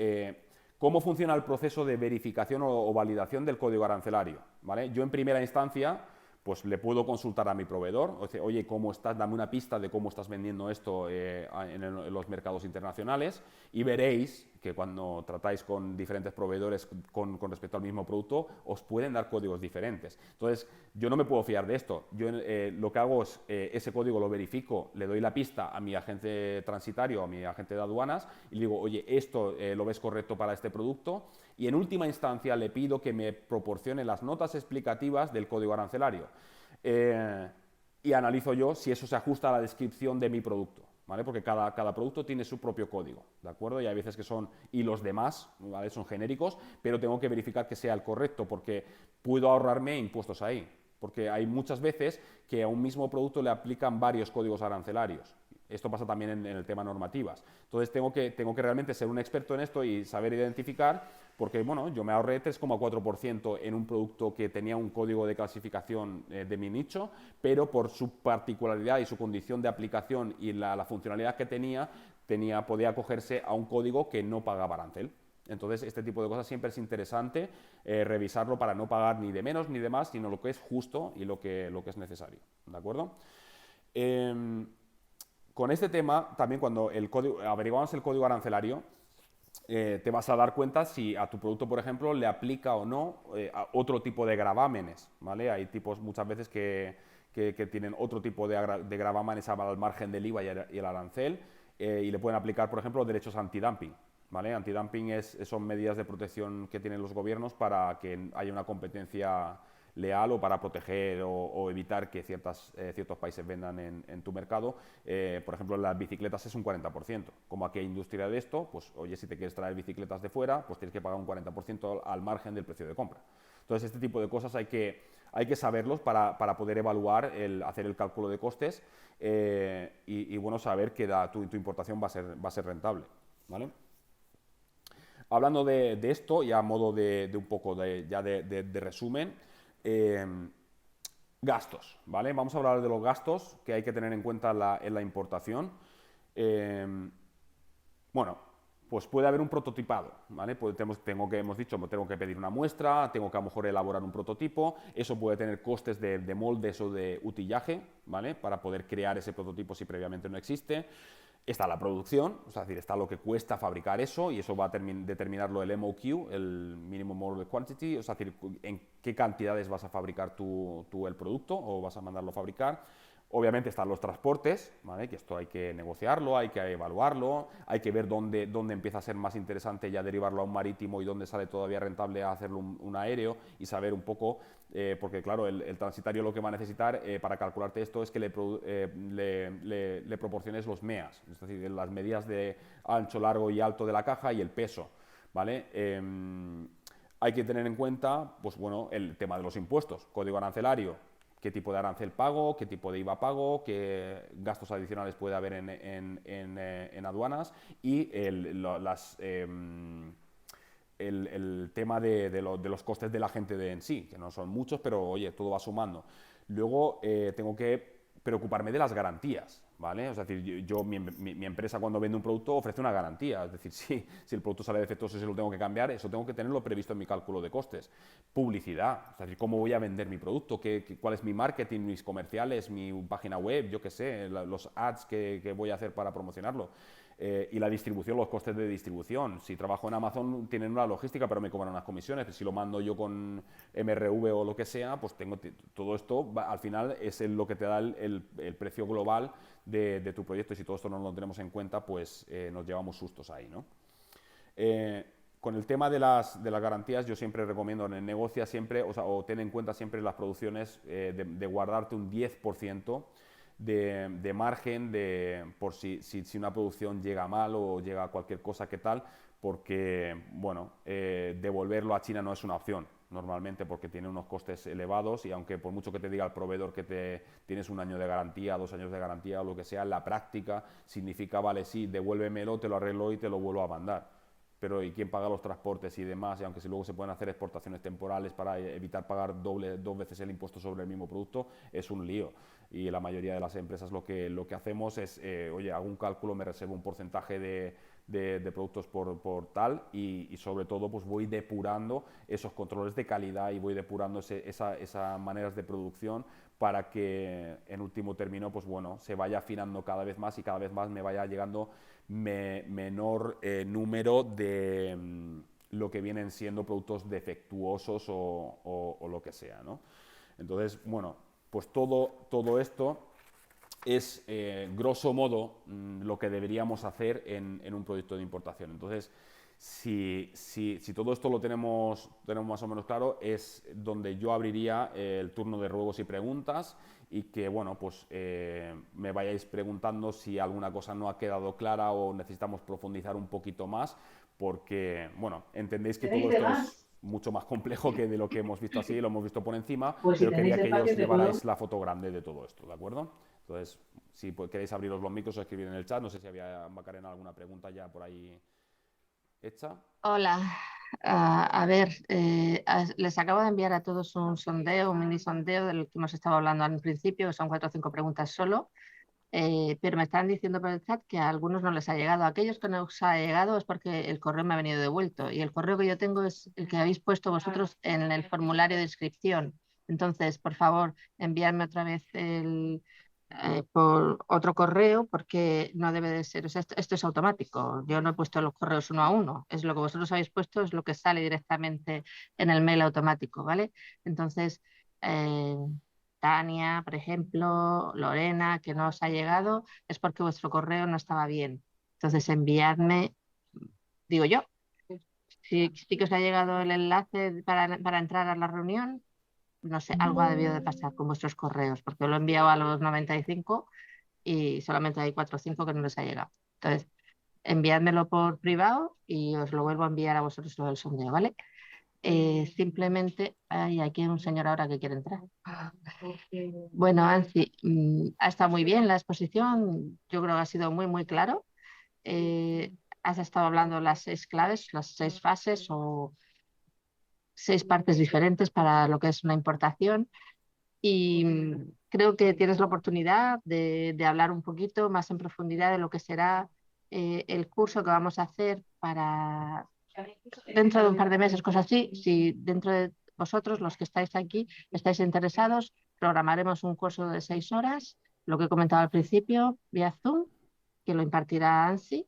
¿cómo funciona el proceso de verificación o validación del código arancelario? ¿Vale? Yo en primera instancia, pues le puedo consultar a mi proveedor, oye, ¿cómo estás? Dame una pista de cómo estás vendiendo esto en los mercados internacionales, y veréis que cuando tratáis con diferentes proveedores con respecto al mismo producto, os pueden dar códigos diferentes. Entonces, yo no me puedo fiar de esto. Yo lo que hago es, ese código lo verifico, le doy la pista a mi agente transitario, a mi agente de aduanas, y le digo, oye, esto lo ves correcto para este producto, y en última instancia le pido que me proporcione las notas explicativas del código arancelario. Y analizo yo si eso se ajusta a la descripción de mi producto, ¿vale? Porque cada producto tiene su propio código, ¿de acuerdo? Y hay veces que son, y los demás, ¿vale? Son genéricos, pero tengo que verificar que sea el correcto, porque puedo ahorrarme impuestos ahí. Porque hay muchas veces que a un mismo producto le aplican varios códigos arancelarios. Esto pasa también en el tema normativas. Entonces tengo que realmente ser un experto en esto y saber identificar, porque bueno, yo me ahorré 3,4% en un producto que tenía un código de clasificación de mi nicho, pero por su particularidad y su condición de aplicación y la funcionalidad que podía acogerse a un código que no pagaba arancel. Entonces, este tipo de cosas siempre es interesante revisarlo para no pagar ni de menos ni de más, sino lo que es justo y lo que es necesario. ¿De acuerdo? Eh, con este tema, también cuando averiguamos el código arancelario, te vas a dar cuenta si a tu producto, por ejemplo, le aplica o no a otro tipo de gravámenes, ¿vale? Hay tipos muchas veces que tienen otro tipo de gravámenes al margen del IVA y el arancel y le pueden aplicar, por ejemplo, derechos antidumping, ¿vale? Antidumping son medidas de protección que tienen los gobiernos para que haya una competencia leal o para proteger o evitar que ciertos países vendan en tu mercado. Por ejemplo, en las bicicletas es un 40%. Como aquí hay industria de esto, pues oye, si te quieres traer bicicletas de fuera, pues tienes que pagar un 40% al margen del precio de compra. Entonces, este tipo de cosas hay que saberlos para poder evaluar, hacer el cálculo de costes y bueno, saber que tu importación va a ser rentable, ¿vale? Hablando de esto, y a modo de un poco de resumen, eh, gastos, ¿vale? Vamos a hablar de los gastos que hay que tener en cuenta en la importación. Eh, bueno, pues puede haber un prototipado, ¿vale? Pues tengo que pedir una muestra, tengo que a lo mejor elaborar un prototipo, eso puede tener costes de moldes o de utillaje, ¿vale? Para poder crear ese prototipo si previamente no existe. Está la producción, es decir, está lo que cuesta fabricar eso y eso va a determinarlo el MOQ, el Minimum Order Quantity, es decir, en qué cantidades vas a fabricar tú el producto o vas a mandarlo a fabricar. Obviamente están los transportes, ¿vale? Que esto hay que negociarlo, hay que evaluarlo, hay que ver dónde empieza a ser más interesante ya derivarlo a un marítimo y dónde sale todavía rentable hacerlo un aéreo y saber un poco, porque claro, el transitario lo que va a necesitar para calcularte esto es que le proporciones los MEAs, es decir, las medidas de ancho, largo y alto de la caja y el peso, ¿vale? Hay que tener en cuenta, pues bueno, el tema de los impuestos, código arancelario, qué tipo de arancel pago, qué tipo de IVA pago, qué gastos adicionales puede haber en aduanas y el tema de los costes de la gente en sí, que no son muchos, pero oye, todo va sumando. Luego tengo que preocuparme de las garantías, ¿vale? Es decir, mi empresa cuando vende un producto ofrece una garantía, es decir, si el producto sale defectuoso y se lo tengo que cambiar, eso tengo que tenerlo previsto en mi cálculo de costes. Publicidad, es decir, cómo voy a vender mi producto, cuál es mi marketing, mis comerciales, mi página web, yo qué sé, los ads que voy a hacer para promocionarlo. Y la distribución, los costes de distribución. Si trabajo en Amazon, tienen una logística, pero me cobran unas comisiones. Si lo mando yo con MRV o lo que sea, pues todo esto, al final, es lo que te da el precio global de tu proyecto. Y si todo esto no lo tenemos en cuenta, pues nos llevamos sustos ahí, ¿no? Con el tema de las garantías, yo siempre recomiendo, negocia siempre, o ten en cuenta siempre en las producciones de guardarte un 10% de margen por si una producción llega mal o llega a cualquier cosa que tal, porque, bueno, devolverlo a China no es una opción normalmente porque tiene unos costes elevados y aunque por mucho que te diga el proveedor que tienes un año de garantía, 2 años de garantía o lo que sea, en la práctica significa, vale, sí, devuélvemelo, te lo arreglo y te lo vuelvo a mandar. Pero ¿y quién paga los transportes y demás? Y aunque si luego se pueden hacer exportaciones temporales para evitar pagar dos veces el impuesto sobre el mismo producto, es un lío. Y la mayoría de las empresas lo que hacemos es, oye, hago un cálculo, me reservo un porcentaje de productos por tal y sobre todo pues voy depurando esos controles de calidad y voy depurando esas maneras de producción para que en último término pues bueno, se vaya afinando cada vez más y cada vez más me vaya llegando menor número de lo que vienen siendo productos defectuosos o lo que sea, ¿no? Entonces, bueno, pues todo esto es, grosso modo, lo que deberíamos hacer en un proyecto de importación. Entonces, si todo esto lo tenemos más o menos claro, es donde yo abriría el turno de ruegos y preguntas y que, bueno, pues me vayáis preguntando si alguna cosa no ha quedado clara o necesitamos profundizar un poquito más, porque, bueno, entendéis que todo esto es mucho más complejo que de lo que hemos visto así, lo hemos visto por encima, Pues si pero tenéis quería que espacio ellos te puedo... llevarais la foto grande de todo esto, ¿de acuerdo? Entonces, si queréis abriros los micros o escribir en el chat, no sé si había, Macarena, alguna pregunta ya por ahí hecha. Hola, a ver, les acabo de enviar a todos un sondeo, un mini sondeo del que hemos estado hablando al principio, que son 4 o 5 preguntas solo. Pero me están diciendo por el chat que a algunos no les ha llegado. A aquellos que no os ha llegado es porque el correo me ha venido devuelto y el correo que yo tengo es el que habéis puesto vosotros en el formulario de inscripción. Entonces, por favor, enviadme otra vez por otro correo porque no debe de ser, o sea, esto es automático. Yo no he puesto los correos uno a uno. Es lo que vosotros habéis puesto, es lo que sale directamente en el mail automático, ¿vale? Entonces, eh, Tania, por ejemplo, Lorena, que no os ha llegado, es porque vuestro correo no estaba bien. Entonces, enviadme, digo yo, si sí que os ha llegado el enlace para entrar a la reunión, no sé, algo ha debido de pasar con vuestros correos, porque lo he enviado a los 95 y solamente hay 4 o 5 que no les ha llegado. Entonces, enviádmelo por privado y os lo vuelvo a enviar a vosotros lo del sondeo, ¿vale? Simplemente, hay aquí un señor ahora que quiere entrar. Bueno, Ansi, ha estado muy bien la exposición, yo creo que ha sido muy, muy claro. Has estado hablando las 6 claves, las 6 fases o 6 partes diferentes para lo que es una importación y creo que tienes la oportunidad de hablar un poquito más en profundidad de lo que será el curso que vamos a hacer para dentro de un par de meses, cosas así. Si dentro de vosotros, los que estáis aquí, estáis interesados, programaremos un curso de 6 horas, lo que he comentado al principio, vía Zoom, que lo impartirá ANSI.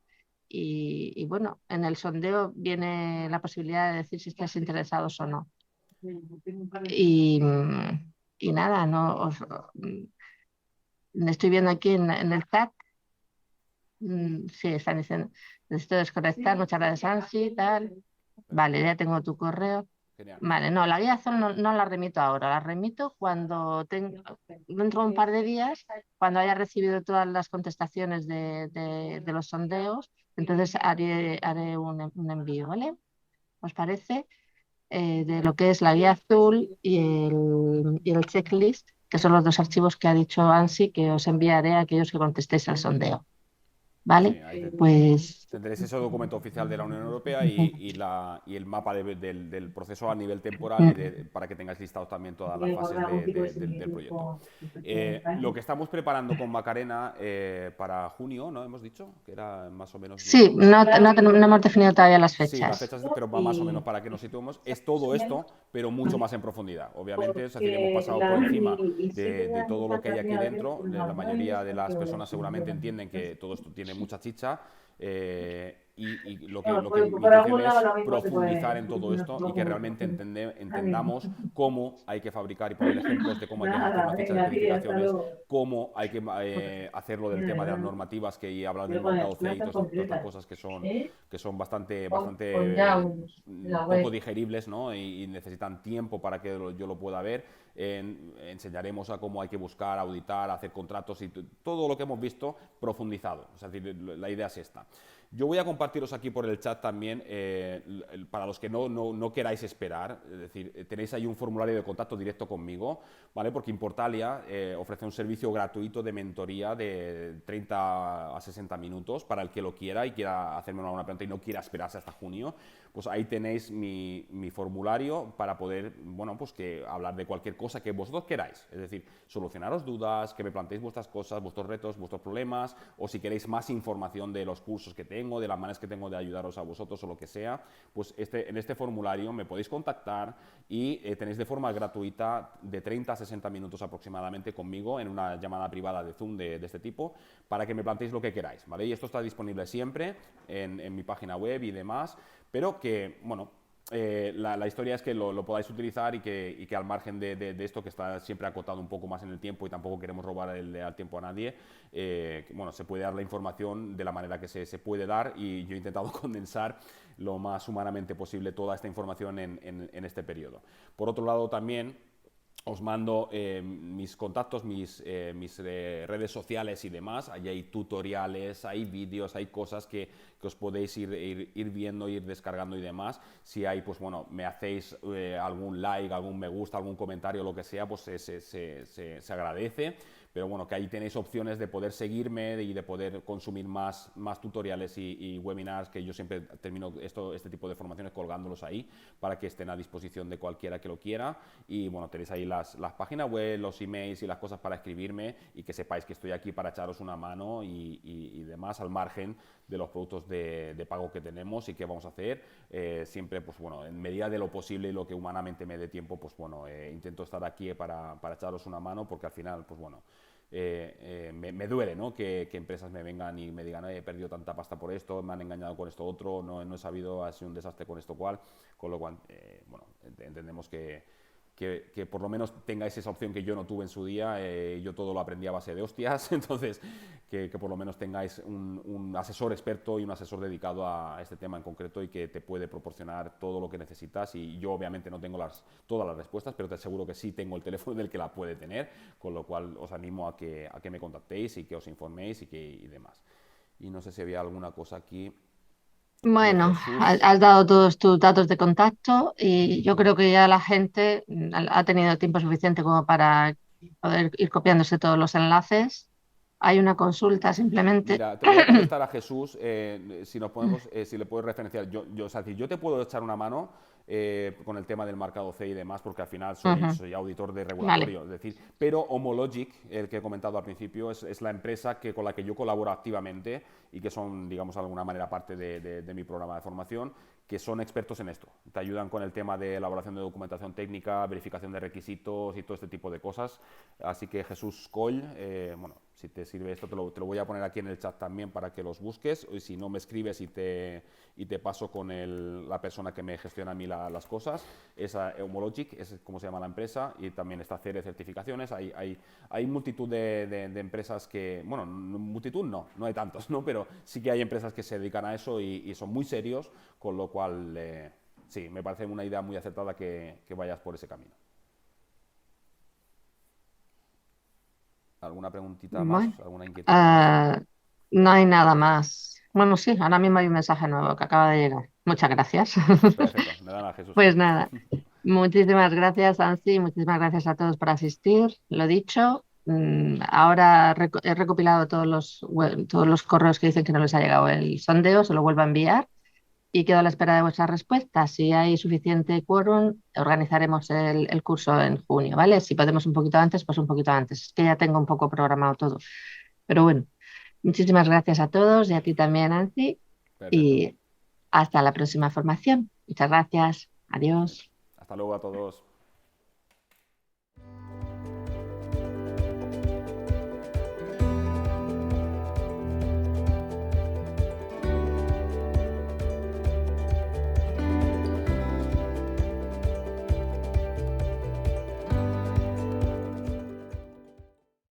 Y bueno, en el sondeo viene la posibilidad de decir si estáis interesados o no. Y, y nada, no estoy viendo aquí en el chat. Sí, están diciendo, necesito desconectar, muchas gracias, Ansi, tal. Vale, ya tengo tu correo. Genial. Vale, no, la guía Zoom no la remito ahora, la remito cuando dentro de un par de días, cuando haya recibido todas las contestaciones de los sondeos, entonces haré un envío, ¿vale? ¿Os parece? De lo que es la guía azul y el checklist, que son los 2 archivos que ha dicho Ansi que os enviaré a aquellos que contestéis al sondeo. Sí, ¿Vale? ahí Pues tendréis ese documento oficial de la Unión Europea y el mapa del proceso a nivel temporal para que tengáis listados también todas las fases del proyecto. Lo que estamos preparando con Macarena para junio, ¿no? Hemos dicho que era más o menos sí, no hemos definido todavía las Sí, las fechas. fechas, pero va más o menos para que nos situemos. Es todo esto, pero mucho más en profundidad. Obviamente, es decir, hemos pasado por encima de todo lo que hay aquí dentro. La mayoría de las personas seguramente entienden que todo esto tiene mucha chicha. Y lo que mi intención es profundizar en todo esto y que realmente entendamos cómo hay que fabricar y poner ejemplos de cómo hay que hacer una ficha de especificaciones, cómo hay que hacerlo del tema de las normativas que y hablar del mercado C y todas estas cosas que son bastante poco digeribles, ¿no? Y necesitan tiempo para que yo lo pueda ver. Enseñaremos a cómo hay que buscar, auditar, hacer contratos y todo lo que hemos visto profundizado. Es decir, la idea es esta. Yo voy a compartiros aquí por el chat también, para los que no queráis esperar, es decir, tenéis ahí un formulario de contacto directo conmigo, ¿vale? Porque Importalia ofrece un servicio gratuito de mentoría de 30 a 60 minutos para el que lo quiera y quiera hacerme una pregunta y no quiera esperarse hasta junio. Pues ahí tenéis mi formulario para poder, bueno, pues hablar de cualquier cosa que vosotros queráis. Es decir, solucionaros dudas, que me planteéis vuestras cosas, vuestros retos, vuestros problemas, o si queréis más información de los cursos que tengo, de las maneras que tengo de ayudaros a vosotros o lo que sea, pues en este formulario me podéis contactar y tenéis de forma gratuita de 30 a 60 minutos aproximadamente conmigo en una llamada privada de Zoom de este tipo para que me planteéis lo que queráis, ¿vale? Y esto está disponible siempre en mi página web y demás, pero que, bueno, la historia es que lo podáis utilizar y que al margen de esto, que está siempre acotado un poco más en el tiempo y tampoco queremos robar el tiempo a nadie, bueno, se puede dar la información de la manera que se puede dar y yo he intentado condensar lo más humanamente posible toda esta información en este periodo. Por otro lado, también os mando mis contactos, mis redes sociales y demás. Allí hay tutoriales, hay vídeos, hay cosas que os podéis ir viendo, ir descargando y demás. Si hay, pues bueno, me hacéis algún like, algún me gusta, algún comentario, lo que sea, pues se agradece. Pero bueno, que ahí tenéis opciones de poder seguirme y de poder consumir más tutoriales y webinars, que yo siempre termino este tipo de formaciones colgándolos ahí para que estén a disposición de cualquiera que lo quiera. Y bueno, tenéis ahí las páginas web, los emails y las cosas para escribirme, y que sepáis que estoy aquí para echaros una mano y demás, al margen de los productos de pago que tenemos y qué vamos a hacer. Siempre, pues bueno, en medida de lo posible y lo que humanamente me dé tiempo, pues bueno, intento estar aquí para echaros una mano, porque al final, pues bueno, me duele, ¿no? Que empresas me vengan y me digan, he perdido tanta pasta por esto, me han engañado con esto otro, no he sabido, ha sido un desastre con esto cual, con lo cual, bueno, entendemos que por lo menos tengáis esa opción que yo no tuve en su día. Yo todo lo aprendí a base de hostias, entonces que por lo menos tengáis un asesor experto y un asesor dedicado a este tema en concreto, y que te puede proporcionar todo lo que necesitas. Y yo obviamente no tengo todas las respuestas, pero te aseguro que sí tengo el teléfono del que la puede tener, con lo cual os animo a que me contactéis y que os informéis y demás. Y no sé si había alguna cosa aquí de Bueno, Jesús. has dado todos tus datos de contacto y yo creo que ya la gente ha tenido tiempo suficiente como para poder ir copiándose todos los enlaces. Hay una consulta simplemente. Mira, te voy a contestar a Jesús, si nos podemos, si le puedes referenciar. O sea, yo te puedo echar una mano con el tema del marcado C y demás, porque al final Ujú. soy auditor de Vale, regulatorio, es decir, pero Homologic, el que he comentado al principio, es la empresa con la que yo colaboro activamente, y que son, digamos, de alguna manera parte de mi programa de formación, que son expertos en esto. Te ayudan con el tema de elaboración de documentación técnica, verificación de requisitos y todo este tipo de cosas. Así que Jesús Coll, bueno, si te sirve esto, te lo voy a poner aquí en el chat también para que los busques. Y si no, me escribes y te paso con la persona que me gestiona a mí las cosas. Es Homologic, es como se llama la empresa, y también está CERE Certificaciones. Hay multitud de empresas que, bueno, multitud no hay tantos, ¿no? Pero sí que hay empresas que se dedican a eso y son muy serios, con lo cual, sí, me parece una idea muy acertada que vayas por ese camino. ¿Alguna preguntita bueno, más? ¿Alguna inquietud más? ah, no hay nada más. Bueno, sí, ahora mismo hay un mensaje nuevo que acaba de llegar. Muchas gracias. Perfecto, nada, Jesús. Pues nada, muchísimas gracias, Ansi, muchísimas gracias a todos por asistir. Lo dicho, ahora he recopilado todos los correos que dicen que no les ha llegado el sondeo, se lo vuelvo a enviar y quedo a la espera de vuestras respuestas. Si hay suficiente quórum, organizaremos el curso en junio, ¿vale? Si podemos un poquito antes, pues un poquito antes. Es que ya tengo un poco programado todo. Pero bueno, muchísimas gracias a todos y a ti también, Ansi, Perfecto. y hasta la próxima formación. Muchas gracias. Adiós. Hasta luego a todos.